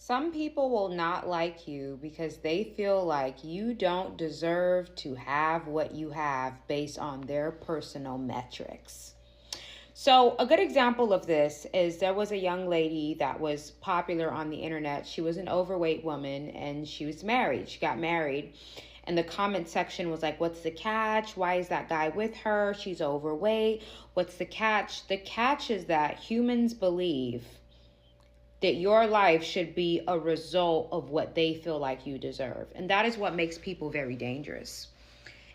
Some people will not like you because they feel like you don't deserve to have what you have based on their personal metrics. So, a good example of this is there was a young lady that was popular on the internet. She was an overweight woman and she was married. She got married. And the comment section was like, what's the catch? Why is that guy with her? She's overweight. What's the catch? The catch is that humans believe that your life should be a result of what they feel like you deserve. And that is what makes people very dangerous.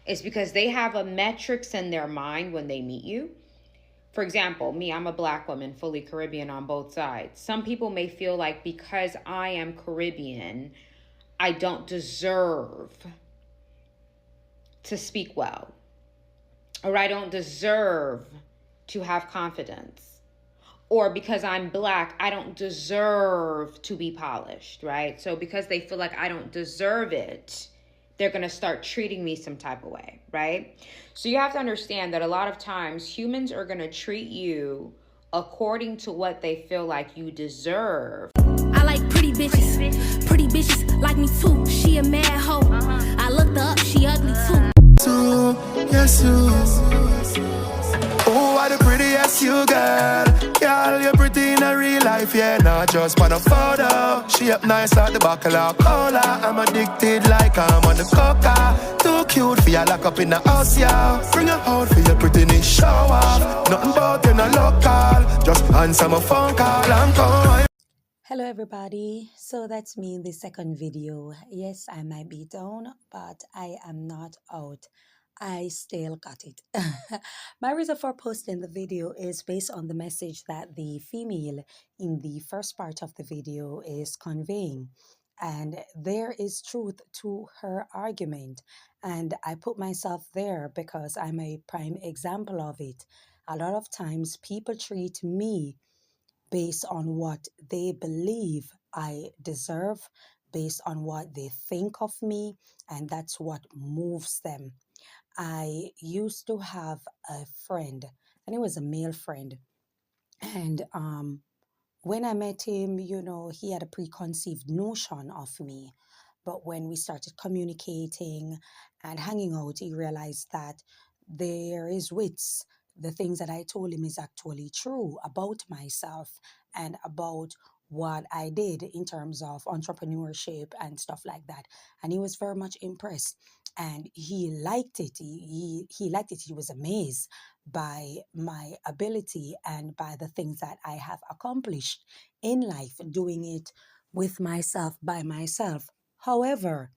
It's because they have a metrics in their mind when they meet you. For example, me, I'm a black woman, fully Caribbean on both sides. Some people may feel like because I am Caribbean, I don't deserve to speak well, or I don't deserve to have confidence, or because I'm black, I don't deserve to be polished, right? So because they feel like I don't deserve it, they're going to start treating me some type of way, right? So you have to understand that a lot of times humans are going to treat you according to what they feel like you deserve. I like pretty bitches like me too. She a mad hoe. I looked her up, she ugly too. Yes, oh, what the prettiest you got. Girl, you're pretty in a real life, yeah, not just on a photo. She up nice like the bottle of cola. I'm addicted like I'm on the coca. Too cute for you, lock up in the house, yeah. Bring her out for your prettiness, show off. Nothing about you, no local. Just answer my phone call and call. Hello everybody, so that's me in the second video. Yes, I might be down, but I am not out. I still got it. My reason for posting the video is based on the message that the female in the first part of the video is conveying. And there is truth to her argument. And I put myself there because I'm a prime example of it. A lot of times people treat me based on what they believe I deserve, based on what they think of me, and that's what moves them. I used to have a friend, and it was a male friend. And when I met him, he had a preconceived notion of me. But when we started communicating and hanging out, he realized that there is wits. The things that I told him is actually true about myself and about what I did in terms of entrepreneurship and stuff like that. And he was very much impressed and he liked it. He liked it. He was amazed by my ability and by the things that I have accomplished in life, doing it with myself, by myself. However,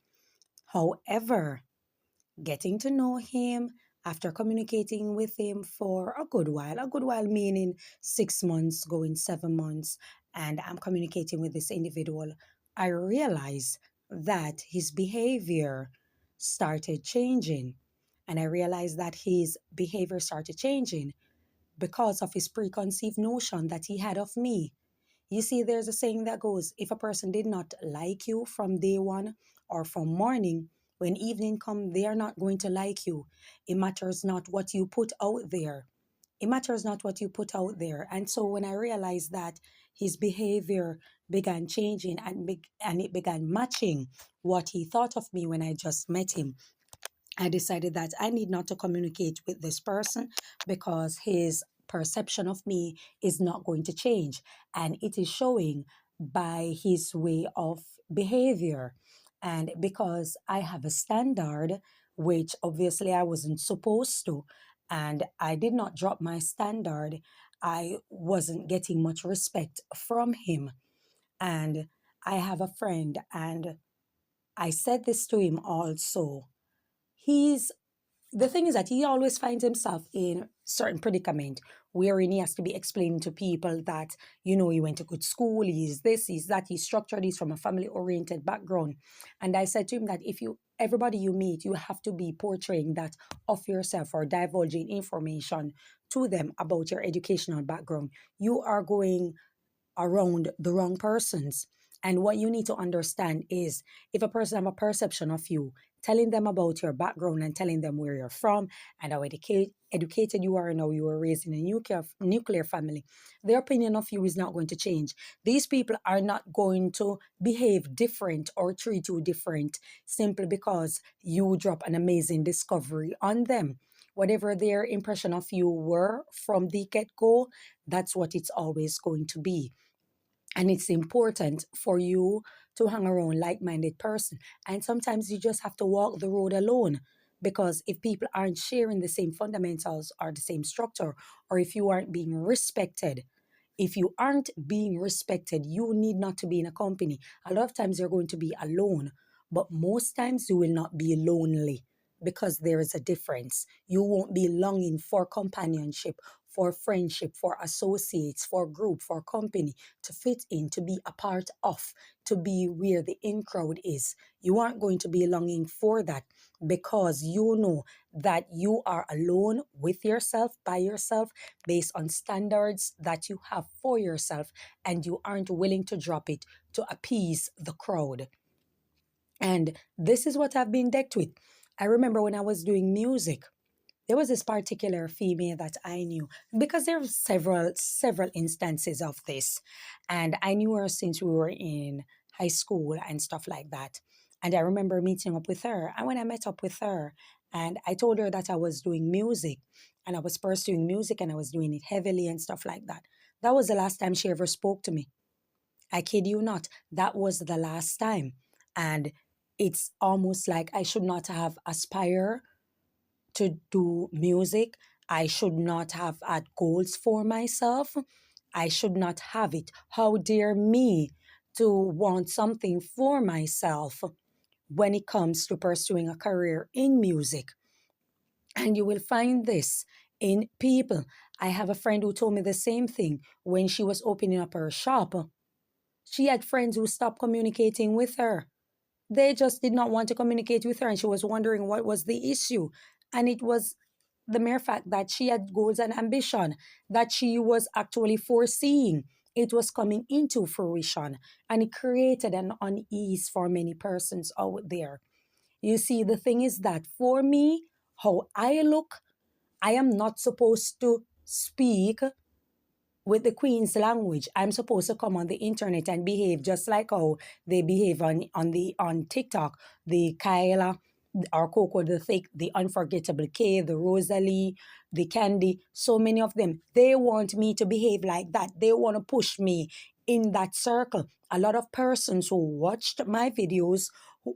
getting to know him after communicating with him for a good while meaning 6 months, going 7 months, and I'm communicating with this individual, I realized that his behavior started changing. And I realized that his behavior started changing because of his preconceived notion that he had of me. You see, there's a saying that goes, if a person did not like you from day one or from morning, when evening comes, they are not going to like you. It matters not what you put out there. It matters not what you put out there. And so when I realized that his behavior began changing and it began matching what he thought of me when I just met him, I decided that I need not to communicate with this person because his perception of me is not going to change. And it is showing by his way of behavior. And because I have a standard, which obviously I wasn't supposed to, and I did not drop my standard, I wasn't getting much respect from him. And I have a friend, and I said this to him also. He's The thing is that he always finds himself in certain predicament wherein he has to be explaining to people that, he went to good school, he's this, he's that, he's structured, he's from a family-oriented background. And I said to him that everybody you meet, you have to be portraying that of yourself or divulging information to them about your educational background. You are going around the wrong persons. And what you need to understand is if a person have a perception of you, telling them about your background and telling them where you're from and how educated you are and how you were raised in a nuclear family, their opinion of you is not going to change. These people are not going to behave different or treat you different simply because you drop an amazing discovery on them. Whatever their impression of you were from the get-go, that's what it's always going to be. And it's important for you to hang around like-minded person. And sometimes you just have to walk the road alone, because if people aren't sharing the same fundamentals or the same structure, or if you aren't being respected, you need not to be in a company. A lot of times you're going to be alone, but most times you will not be lonely, because there is a difference. You won't be longing for companionship, for friendship, for associates, for group, for company, to fit in, to be a part of, to be where the in crowd is. You aren't going to be longing for that, because you know that you are alone with yourself, by yourself, based on standards that you have for yourself, and you aren't willing to drop it to appease the crowd. And this is what I've been decked with. I remember when I was doing music, there was this particular female that I knew, because there were several instances of this, and I knew her since we were in high school and stuff like that. And I remember meeting up with her, and when I met up with her and I told her that I was doing music and I was pursuing music and I was doing it heavily and stuff like that, that was the last time she ever spoke to me. I kid you not, that was the last time. And it's almost like I should not have aspired to do music. I should not have had goals for myself. I should not have it. How dare me to want something for myself when it comes to pursuing a career in music? And you will find this in people. I have a friend who told me the same thing when she was opening up her shop. She had friends who stopped communicating with her. They just did not want to communicate with her, and she was wondering what was the issue. And it was the mere fact that she had goals and ambition that she was actually foreseeing. It was coming into fruition, and it created an unease for many persons out there. You see, the thing is that for me, how I look, I am not supposed to speak with the Queen's language. I'm supposed to come on the internet and behave just like how they behave on TikTok. The Kyla or Coco the Thick, the Unforgettable K, the Rosalie, the Candy, so many of them. They want me to behave like that. They want to push me in that circle. A lot of persons who watched my videos,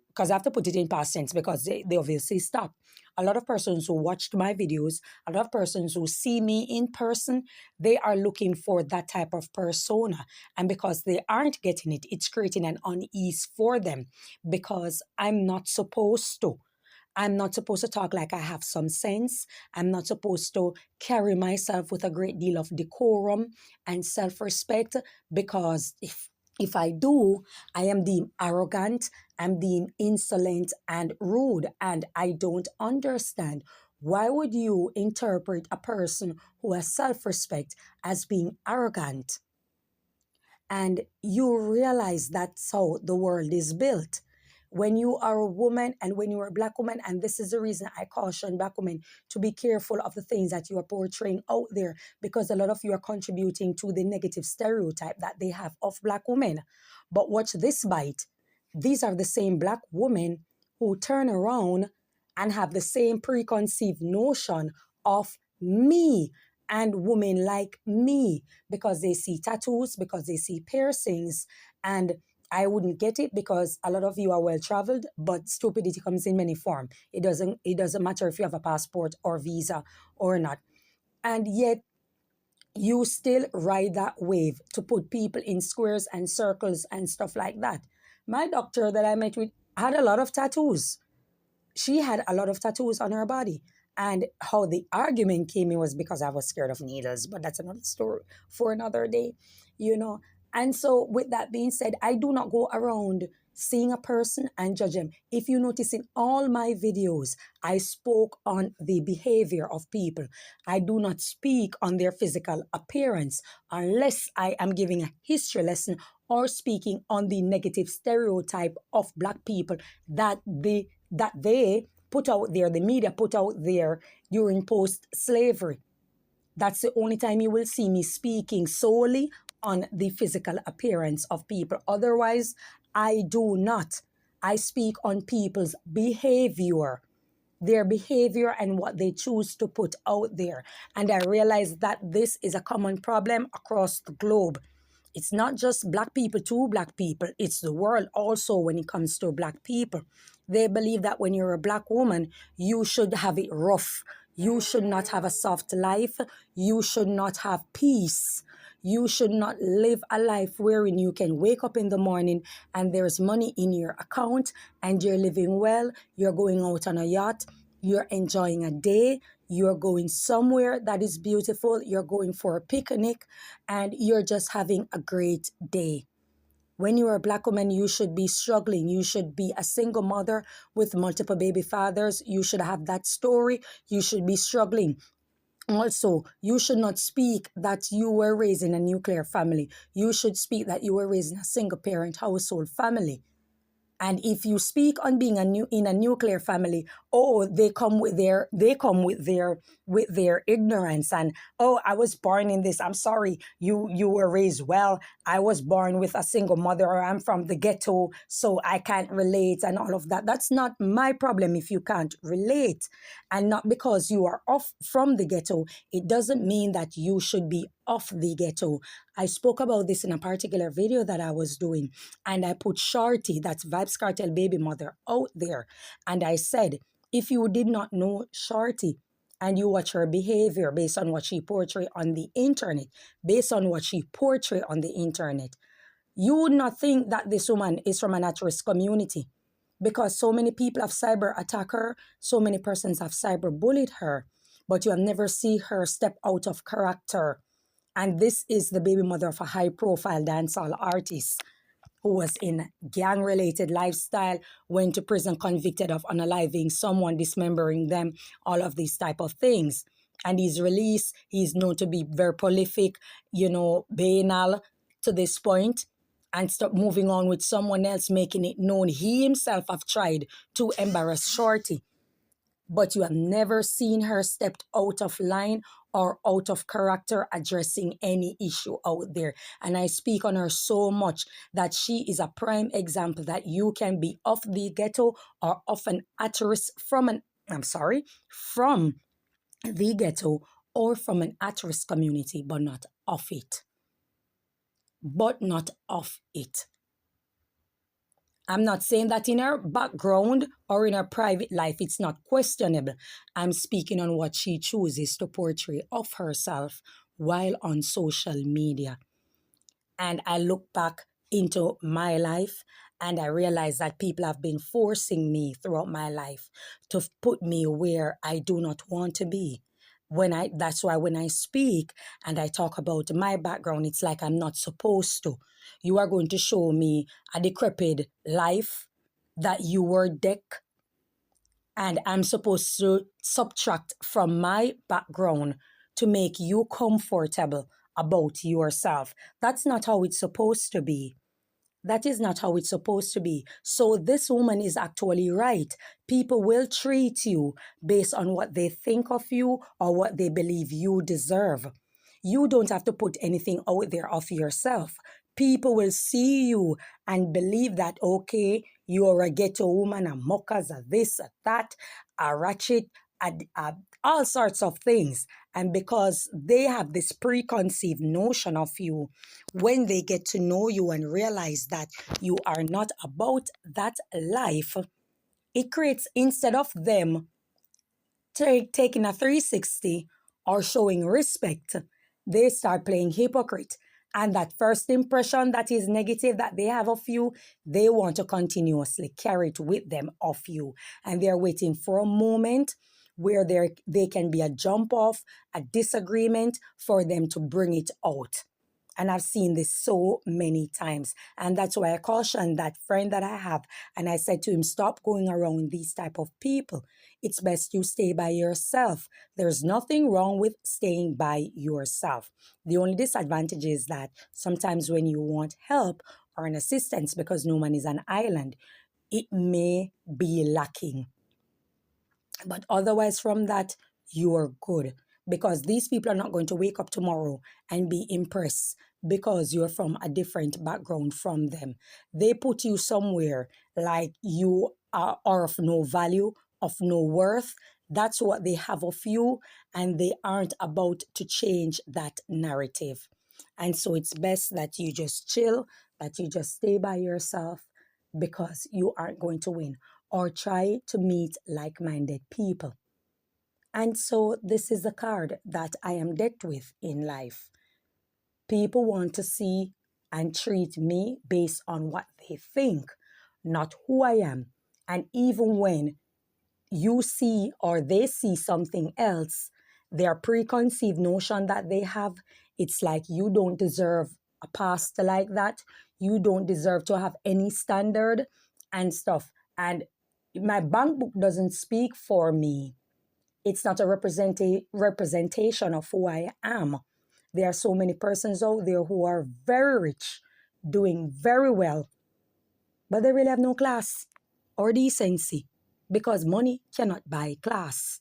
because I have to put it in past tense because they obviously stopped. A lot of persons who watched my videos, a lot of persons who see me in person, they are looking for that type of persona. And because they aren't getting it, it's creating an unease for them, because I'm not supposed to. I'm not supposed to talk like I have some sense. I'm not supposed to carry myself with a great deal of decorum and self-respect, because if I do, I am deemed arrogant, I'm deemed insolent and rude, and I don't understand. Why would you interpret a person who has self-respect as being arrogant? And you realize that's how the world is built. When you are a woman and when you are a Black woman, and this is the reason I caution Black women to be careful of the things that you are portraying out there, because a lot of you are contributing to the negative stereotype that they have of Black women. But watch this bite. These are the same Black women who turn around and have the same preconceived notion of me and women like me, because they see tattoos, because they see piercings. And I wouldn't get it, because a lot of you are well traveled, but stupidity comes in many forms. It doesn't matter if you have a passport or visa or not. And yet you still ride that wave to put people in squares and circles and stuff like that. My doctor that I met with had a lot of tattoos. She had a lot of tattoos on her body. And how the argument came in was because I was scared of needles, but that's another story for another day, you know. And so with that being said, I do not go around seeing a person and judge them. If you notice in all my videos, I spoke on the behavior of people. I do not speak on their physical appearance unless I am giving a history lesson or speaking on the negative stereotype of Black people that they put out there, the media put out there during post-slavery. That's the only time you will see me speaking solely on the physical appearance of people. Otherwise, I do not. I speak on people's behavior, their behavior and what they choose to put out there. And I realize that this is a common problem across the globe. It's not just Black people to Black people. It's the world also when it comes to Black people. They believe that when you're a Black woman, you should have it rough. You should not have a soft life. You should not have peace. You should not live a life wherein you can wake up in the morning and there's money in your account and you're living well. You're going out on a yacht. You're enjoying a day. You're going somewhere that is beautiful. You're going for a picnic and you're just having a great day. When you're a Black woman, you should be struggling. You should be a single mother with multiple baby fathers. You should have that story. You should be struggling. Also, you should not speak that you were raised in a nuclear family. You should speak that you were raised in a single parent household family. And if you speak on being in a nuclear family, they come with their ignorance and I was born in this. I'm sorry, you were raised well. I was born with a single mother, or I'm from the ghetto, so I can't relate and all of that. That's not my problem if you can't relate. And not because you are off from the ghetto, it doesn't mean that you should be off the ghetto. I spoke about this in a particular video that I was doing, and I put Shorty, that's Vybz Kartel baby mother, out there. And I said, if you did not know Shorty and you watch her behavior based on what she portray on the internet, you would not think that this woman is from an at-risk community, because so many people have cyber attacked her, so many persons have cyber bullied her, but you have never seen her step out of character. And this is the baby mother of a high-profile dancehall artist who was in gang-related lifestyle, went to prison convicted of unaliving someone, dismembering them, all of these type of things. And he's released. He's known to be very prolific, banal to this point, and stop moving on with someone else, making it known he himself have tried to embarrass Shorty. But you have never seen her stepped out of line or out of character addressing any issue out there. And I speak on her so much that she is a prime example that you can be off the ghetto or off an at-risk from the ghetto or from an at-risk community, but not off it. I'm not saying that in her background or in her private life, it's not questionable. I'm speaking on what she chooses to portray of herself while on social media. And I look back into my life and I realize that people have been forcing me throughout my life to put me where I do not want to be. That's why when I speak and I talk about my background, it's like I'm not supposed to. You are going to show me a decrepit life that you were deck, and I'm supposed to subtract from my background to make you comfortable about yourself. That's not how it's supposed to be. That is not how it's supposed to be. So this woman is actually right. People will treat you based on what they think of you or what they believe you deserve. You don't have to put anything out there of yourself. People will see you and believe that, okay, you're a ghetto woman, a mockers, a this, a that, a ratchet, all sorts of things. And because they have this preconceived notion of you, when they get to know you and realize that you are not about that life, it creates, instead of them taking a 360 or showing respect, they start playing hypocrite. And that first impression that is negative that they have of you, they want to continuously carry it with them of you. And they're waiting for a moment where they can be a jump off, a disagreement for them to bring it out. And I've seen this so many times. And that's why I cautioned that friend that I have. And I said to him, stop going around these type of people. It's best you stay by yourself. There's nothing wrong with staying by yourself. The only disadvantage is that sometimes when you want help or an assistance, because no man is an island, it may be lacking. But otherwise from that, you are good. Because these people are not going to wake up tomorrow and be impressed because you're from a different background from them. They put you somewhere like you are of no value, of no worth. That's what they have of you, and they aren't about to change that narrative. And so it's best that you just chill, that you just stay by yourself, because you aren't going to win. Or try to meet like-minded people. And so this is the card that I am dealt with in life. People want to see and treat me based on what they think, not who I am. And even when you see or they see something else, their preconceived notion that they have, it's like you don't deserve a pastor like that. You don't deserve to have any standard and stuff. And my bank book doesn't speak for me. It's not a representation of who I am. There are so many persons out there who are very rich, doing very well, but they really have no class or decency, because money cannot buy class.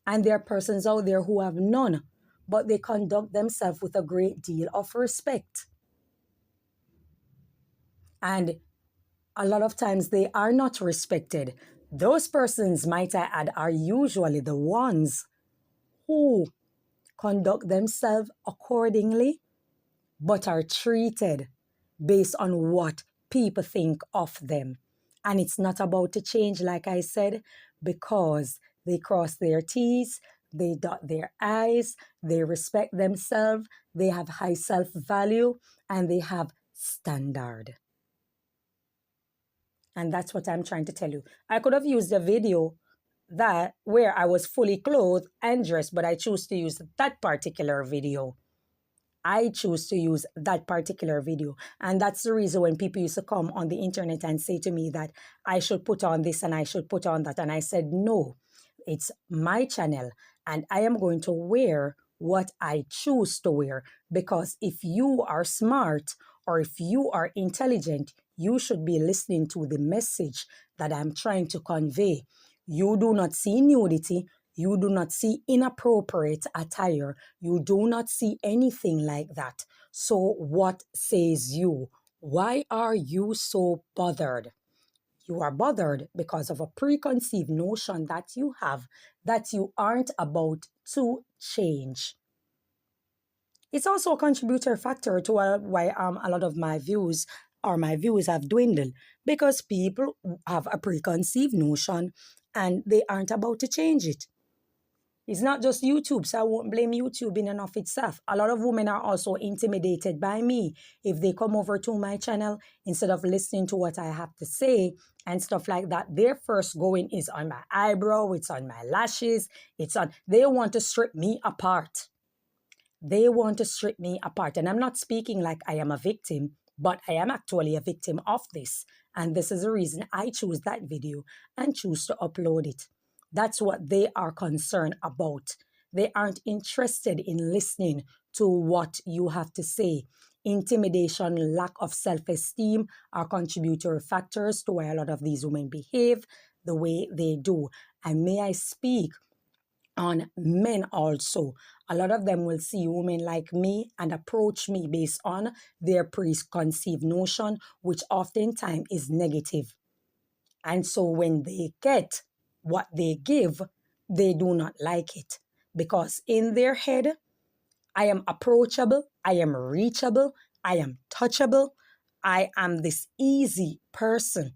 And there are persons out there who have none, but they conduct themselves with a great deal of respect. And a lot of times they are not respected. Those persons, might I add, are usually the ones who conduct themselves accordingly, but are treated based on what people think of them. And it's not about to change, like I said, because they cross their T's, they dot their I's, they respect themselves, they have high self-value, and they have standard. And that's what I'm trying to tell you. I could have used a video where I was fully clothed and dressed, but I choose to use that particular video. I choose to use that particular video. And that's the reason when people used to come on the internet and say to me that I should put on this and I should put on that. And I said, no, it's my channel and I am going to wear what I choose to wear. Because if you are smart or if you are intelligent, you should be listening to the message that I'm trying to convey. You do not see nudity. You do not see inappropriate attire. You do not see anything like that. So what says you? Why are you so bothered? You are bothered because of a preconceived notion that you have that you aren't about to change. It's also a contributor factor to why a lot of my views have dwindled, because people have a preconceived notion and they aren't about to change it. It's not just YouTube, so I won't blame YouTube in and of itself. A lot of women are also intimidated by me. If they come over to my channel, instead of listening to what I have to say and stuff like that, their first going is on my eyebrow, it's on my lashes, they want to strip me apart. They want to strip me apart. And I'm not speaking like I am a victim, but I am actually a victim of this. And this is the reason I choose that video and choose to upload it. That's what they are concerned about. They aren't interested in listening to what you have to say. Intimidation, lack of self-esteem are contributory factors to why a lot of these women behave the way they do. And may I speak on men also. A lot of them will see women like me and approach me based on their preconceived notion, which oftentimes is negative. And so when they get what they give, they do not like it. Because in their head, I am approachable, I am reachable, I am touchable, I am this easy person.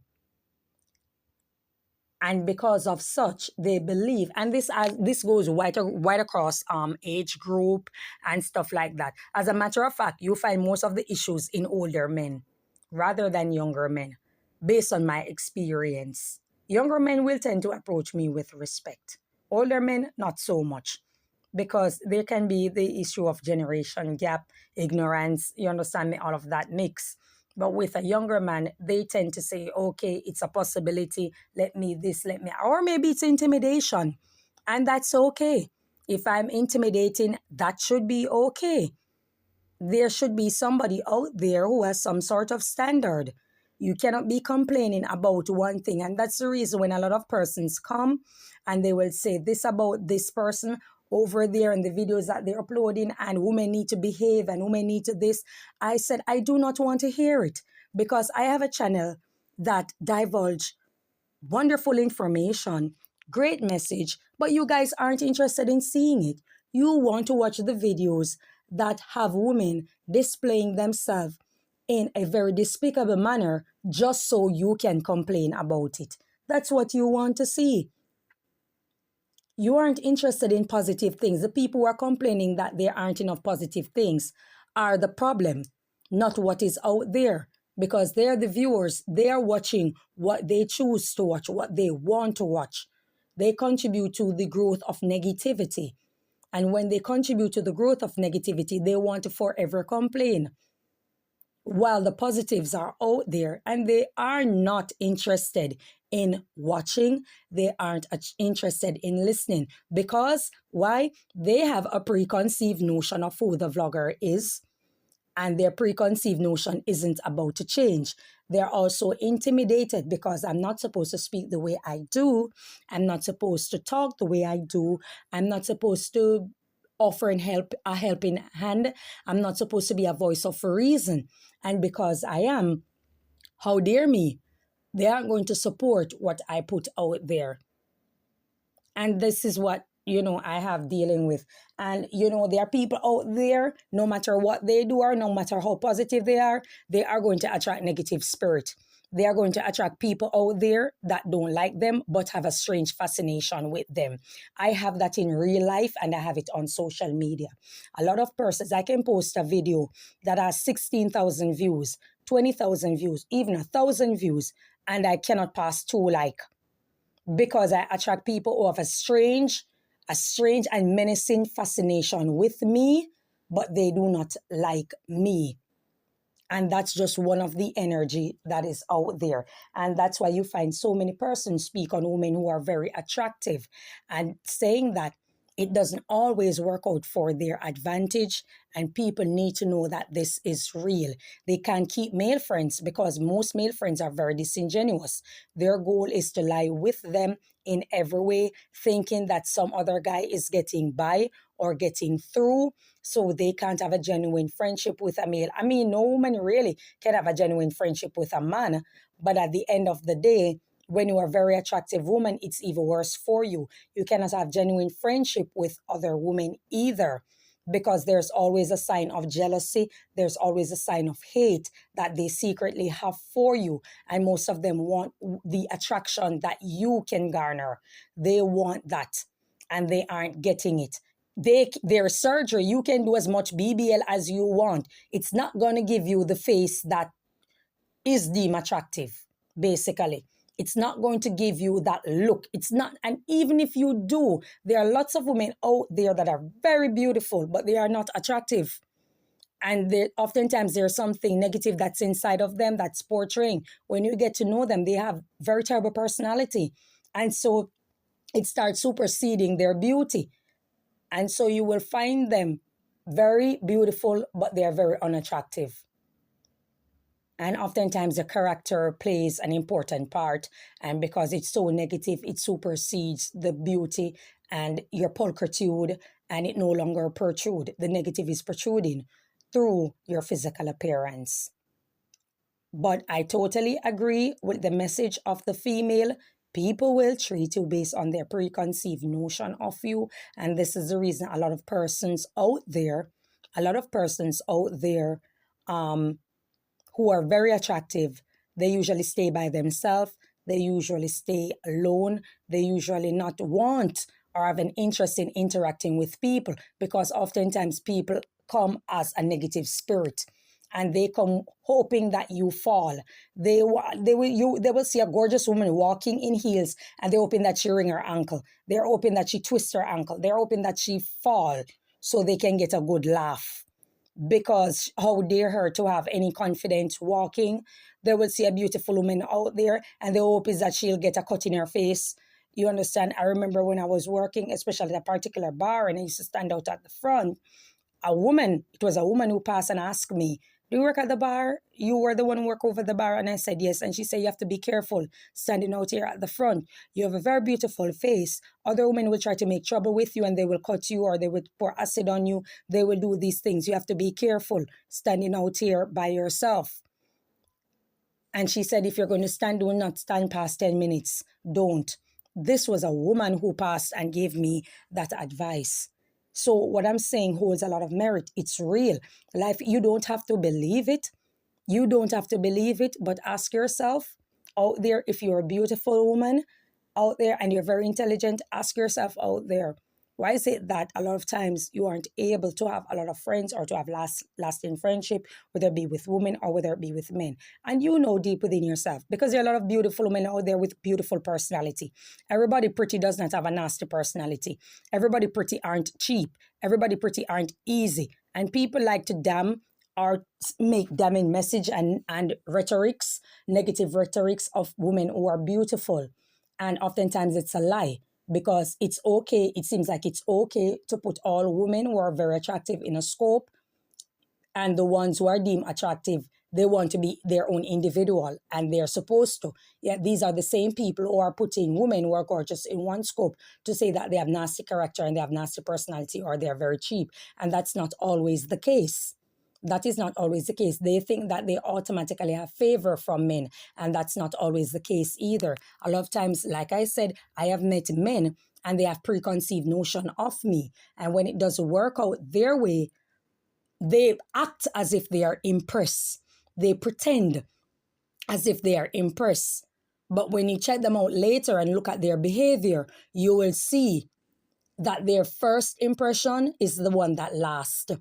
And because of such, they believe, and this goes right across age group and stuff like that. As a matter of fact, you find most of the issues in older men rather than younger men, based on my experience. Younger men will tend to approach me with respect. Older men, not so much. because there can be the issue of generation gap, ignorance, you understand me, all of that mix. But with a younger man, they tend to say, okay, it's a possibility, let me this, let me, or maybe it's intimidation. And that's okay. If I'm intimidating, that should be okay. There should be somebody out there who has some sort of standard. You cannot be complaining about one thing. And that's the reason when a lot of persons come and they will say this about this person over there in the videos that they're uploading, and women need to behave and women need to this. I said, I do not want to hear it, because I have a channel that divulge wonderful information, great message, but you guys aren't interested in seeing it. You want to watch the videos that have women displaying themselves in a very despicable manner just so you can complain about it. That's what you want to see. You aren't interested in positive things. The people who are complaining that there aren't enough positive things are the problem, not what is out there. Because they're the viewers, they are watching what they choose to watch, what they want to watch. They contribute to the growth of negativity. And when they contribute to the growth of negativity, they want to forever complain. While the positives are out there and they are not interested in watching, they aren't interested in listening. Because why? They have a preconceived notion of who the vlogger is. And their preconceived notion isn't about to change. They're also intimidated because I'm not supposed to speak the way I do. I'm not supposed to talk the way I do. I'm not supposed to offer a helping hand. I'm not supposed to be a voice of reason. And because I am, how dare me? They aren't going to support what I put out there. And this is what I have dealing with. And, there are people out there, no matter what they do or no matter how positive they are going to attract negative spirit. They are going to attract people out there that don't like them, but have a strange fascination with them. I have that in real life and I have it on social media. A lot of persons, I can post a video that has 16,000 views, 20,000 views, even 1,000 views, and I cannot pass 2 likes. Because I attract people who have a strange and menacing fascination with me, but they do not like me. And that's just one of the energy that is out there. And that's why you find so many persons speak on women who are very attractive and saying that it doesn't always work out for their advantage. And people need to know that this is real. They can't keep male friends because most male friends are very disingenuous. Their goal is to lie with them in every way, thinking that some other guy is getting by or getting through, so they can't have a genuine friendship with a male. I mean, no woman really can have a genuine friendship with a man, but at the end of the day, when you are a very attractive woman, it's even worse for you. You cannot have genuine friendship with other women either, because there's always a sign of jealousy. There's always a sign of hate that they secretly have for you. And most of them want the attraction that you can garner. They want that and they aren't getting it. Their surgery, you can do as much BBL as you want. It's not going to give you the face that is deemed attractive, basically. It's not going to give you that look. It's not. And even if you do, there are lots of women out there that are very beautiful, but they are not attractive. And oftentimes there's something negative that's inside of them that's portraying. When you get to know them, they have very terrible personality. And so it starts superseding their beauty. And so you will find them very beautiful, but they're very unattractive. And oftentimes the character plays an important part. And because it's so negative, it supersedes the beauty and your pulchritude, and it no longer protrude. The negative is protruding through your physical appearance. But I totally agree with the message of the female. People will treat you based on their preconceived notion of you. And this is the reason a lot of persons out there who are very attractive, they usually stay by themselves. They usually stay alone. They usually not want or have an interest in interacting with people, because oftentimes people come as a negative spirit. and they come hoping that you fall. They will see a gorgeous woman walking in heels, and they're hoping that she wring her ankle. They're hoping that she twists her ankle. They're hoping that she fall so they can get a good laugh. Because how dare her to have any confidence walking? They will see a beautiful woman out there, and the hope is that she'll get a cut in her face. You understand? I remember when I was working, especially at a particular bar, and I used to stand out at the front. It was a woman who passed and asked me, do you work at the bar? You were the one who worked over the bar? And I said, yes. And she said, you have to be careful standing out here at the front. You have a very beautiful face. Other women will try to make trouble with you, and they will cut you, or they will pour acid on you. They will do these things. You have to be careful standing out here by yourself. And she said, if you're going to stand, do not stand past 10 minutes. Don't. This was a woman who passed and gave me that advice. So what I'm saying holds a lot of merit. It's real. Life, you don't have to believe it. You don't have to believe it, but ask yourself out there, if you're a beautiful woman out there and you're very intelligent, ask yourself out there, why is it that a lot of times you aren't able to have a lot of friends or to have lasting friendship, whether it be with women or whether it be with men? And you know deep within yourself, because there are a lot of beautiful women out there with beautiful personality. Everybody pretty does not have a nasty personality. Everybody pretty aren't cheap. Everybody pretty aren't easy. And people like to damn or make damning message and rhetorics, negative rhetorics of women who are beautiful. And oftentimes it's a lie. Because it's okay, it seems like it's okay to put all women who are very attractive in a scope, and the ones who are deemed attractive, they want to be their own individual, and they're supposed to. Yet these are the same people who are putting women who are gorgeous in one scope to say that they have nasty character and they have nasty personality, or they're very cheap. And that's not always the case. That is not always the case. They think that they automatically have favor from men, and that's not always the case either. A lot of times, like I said, I have met men and they have preconceived notion of me. And when it doesn't work out their way, they act as if they are impressed. They pretend as if they are impressed. But when you check them out later and look at their behavior, you will see that their first impression is the one that lasts.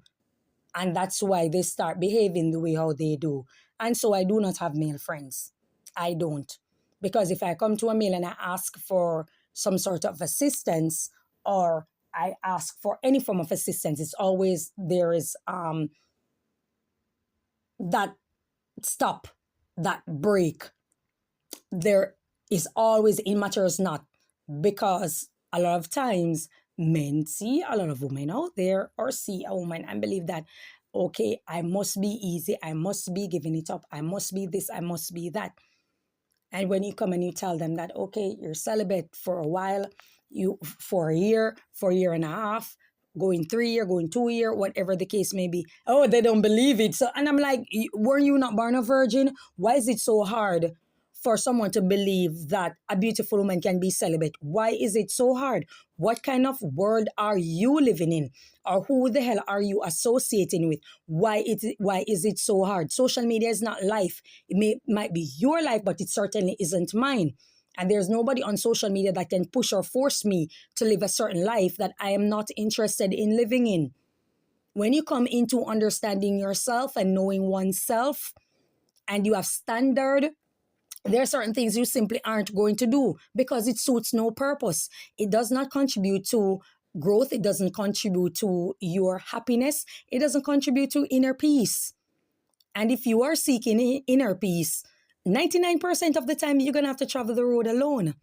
And that's why they start behaving the way how they do. And so I do not have male friends. I don't. Because if I come to a male and I ask for some sort of assistance, or I ask for any form of assistance, it's always there is that stop, that break. There is always, it matters not. Because a lot of times, men see a lot of women out there, or see a woman and believe that, okay, I must be easy, I must be giving it up, I must be this, I must be that. And when you come and you tell them that, okay, you're celibate for a while, for a year and a half, going 3 year, going 2 year, whatever the case may be, oh, they don't believe it. So, and I'm like, were you not born a virgin? Why is it so hard for someone to believe that a beautiful woman can be celibate? Why is it so hard? What kind of world are you living in? Or who the hell are you associating with? Why is it so hard? Social media is not life. It might be your life, but it certainly isn't mine. And there's nobody on social media that can push or force me to live a certain life that I am not interested in living in. When you come into understanding yourself and knowing oneself, and you have standard, there are certain things you simply aren't going to do because it suits no purpose. It does not contribute to growth. It doesn't contribute to your happiness. It doesn't contribute to inner peace. And if you are seeking inner peace, 99% of the time, you're going to have to travel the road alone.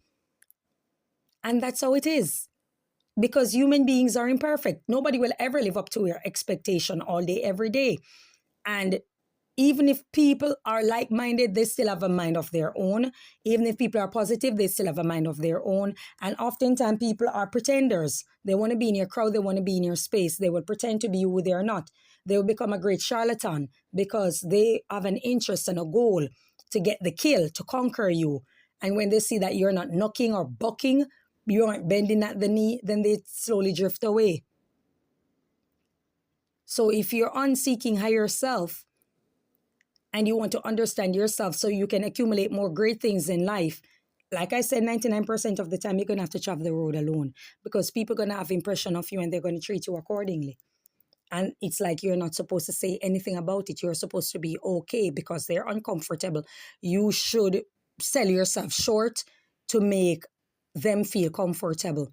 And that's how it is. Because human beings are imperfect. Nobody will ever live up to your expectation all day, every day. And even if people are like-minded, they still have a mind of their own. Even if people are positive, they still have a mind of their own. And oftentimes people are pretenders. They want to be in your crowd. They want to be in your space. They will pretend to be who they are not. They will become a great charlatan because they have an interest and a goal to get the kill, to conquer you. And when they see that you're not knocking or bucking, you aren't bending at the knee, then they slowly drift away. So if you're on seeking higher self, and you want to understand yourself so you can accumulate more great things in life, like I said, 99% of the time, you're going to have to travel the road alone because people are going to have impression of you and they're going to treat you accordingly. And it's like you're not supposed to say anything about it. You're supposed to be okay because they're uncomfortable. You should sell yourself short to make them feel comfortable.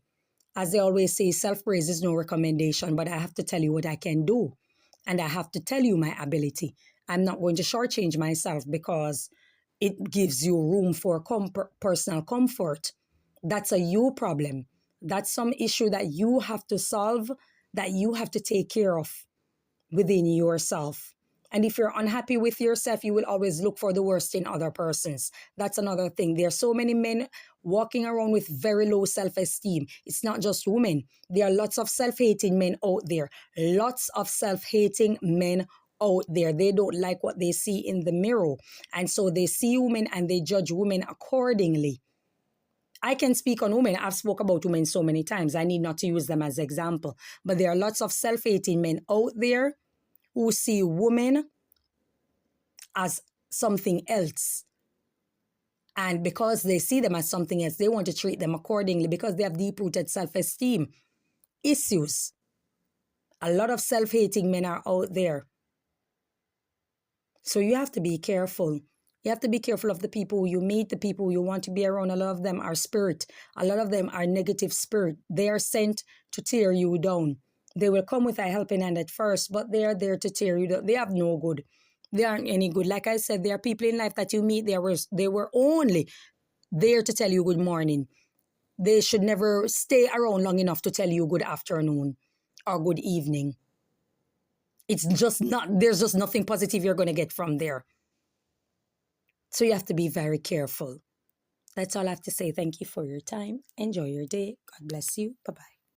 As they always say, self-praise is no recommendation, but I have to tell you what I can do. And I have to tell you my ability. I'm not going to shortchange myself because it gives you room for personal comfort. That's a you problem. That's some issue that you have to solve, that you have to take care of within yourself. And if you're unhappy with yourself, you will always look for the worst in other persons. That's another thing. There are so many men walking around with very low self-esteem. It's not just women. There are lots of self-hating men out there. Lots of self-hating men out there. They don't like what they see in the mirror. And so they see women and they judge women accordingly. I can speak on women. I've spoke about women so many times. I need not to use them as example. But there are lots of self-hating men out there who see women as something else. And because they see them as something else, they want to treat them accordingly because they have deep-rooted self-esteem issues. A lot of self-hating men are out there. So you have to be careful. You have to be careful of the people you meet, the people you want to be around. A lot of them are spirit. A lot of them are negative spirit. They are sent to tear you down. They will come with a helping hand at first, but they are there to tear you down. They have no good. They aren't any good. Like I said, there are people in life that you meet, they were only there to tell you good morning. They should never stay around long enough to tell you good afternoon or good evening. It's just not, there's just nothing positive you're going to get from there. So you have to be very careful. That's all I have to say. Thank you for your time. Enjoy your day. God bless you. Bye-bye.